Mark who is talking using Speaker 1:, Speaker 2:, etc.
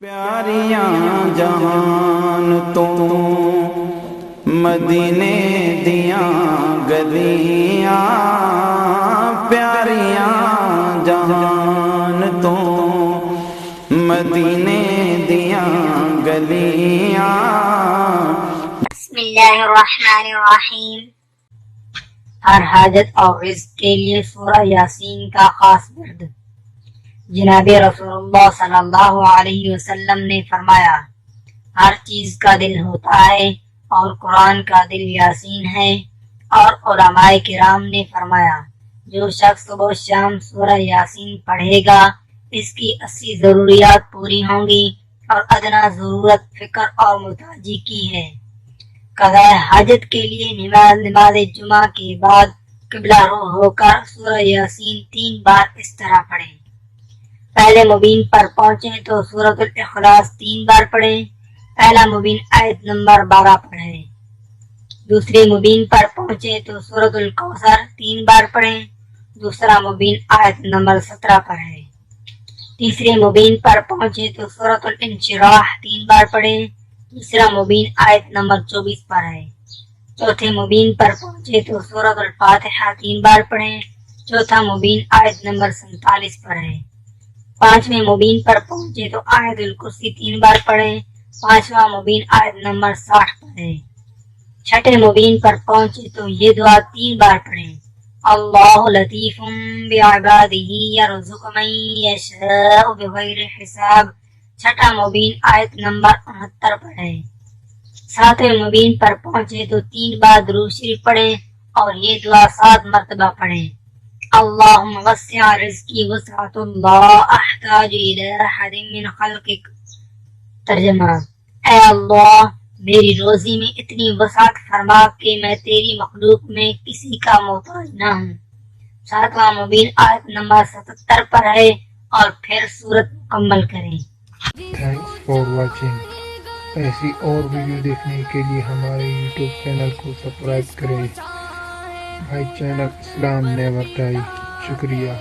Speaker 1: پیاریاں جہان تو مدینے دیاں گلیاں، پیاریاں جہان تو مدینے دیاں گلیاں۔
Speaker 2: بسم اللہ الرحمن الرحیم۔ ہر حاجت اور رزق کے لیے سورہ یاسین کا خاص ورد۔ جناب رسول اللہ صلی اللہ علیہ وسلم نے فرمایا، ہر چیز کا دل ہوتا ہے اور قرآن کا دل یاسین ہے۔ اور علماء کرام نے فرمایا، جو شخص صبح و شام سورہ یاسین پڑھے گا اس کی 80 ضروریات پوری ہوں گی، اور ادنا ضرورت فکر اور محتاجی کی ہے۔ قضاء حاجت کے لیے نماز جمعہ کے بعد قبلہ رو ہو کر سورہ یاسین 3 بار اس طرح پڑھیں۔ پہلے مبین پر پہنچیں تو سورۃ الاخلاص 3 بار پڑھیں۔ پہلا مبین آیت نمبر 12 پڑھیں۔ دوسری مبین پر پہنچیں تو سورۃ الکوثر 3 بار پڑھیں۔ دوسرا مبین آیت نمبر 17 پڑھیں۔ تیسری مبین پر پہنچیں تو سورۃ الانشراح 3 بار پڑھیں۔ تیسرا مبین آیت نمبر 24 پڑھیں۔ چوتھے مبین پر پہنچے تو سورۃ الفاتحہ 3 بار پڑھیں۔ چوتھا مبین آیت نمبر 47 پڑھیں۔ پانچویں مبین پر پہنچے تو آیت الکرسی 3 بار پڑھیں۔ پانچواں مبین آیت نمبر 60 پڑھیں۔ چھٹے مبین پر پہنچے تو یہ دعا 3 بار پڑھیں، اللہ لطیف بعبادہ یرزق من یشاء بغیر حساب۔ چھٹا مبین آیت نمبر 69 پڑھیں۔ ساتویں مبین پر پہنچے تو 3 بار درود شریف پڑھیں اور یہ دعا 7 مرتبہ پڑھیں، اللہم وسع رزقی وسعۃ لا احتاج الی احد من خلقک۔ ترجمہ، اے اللہ میری روزی میں اتنی وسعت فرما کہ میں تیری مخلوق میں کسی کا محتاج نہ ہوں۔ 7واں مبین آیت نمبر 77 پر ہے اور پھر سورت مکمل کریں۔
Speaker 3: Thanks for watching. ایسی اور ویڈیو دیکھنے کے لیے ہمارے یوٹیوب چینل کو سبسکرائب کریں۔ بھائی چینل اسلام نیور ڈائی۔ شکریہ۔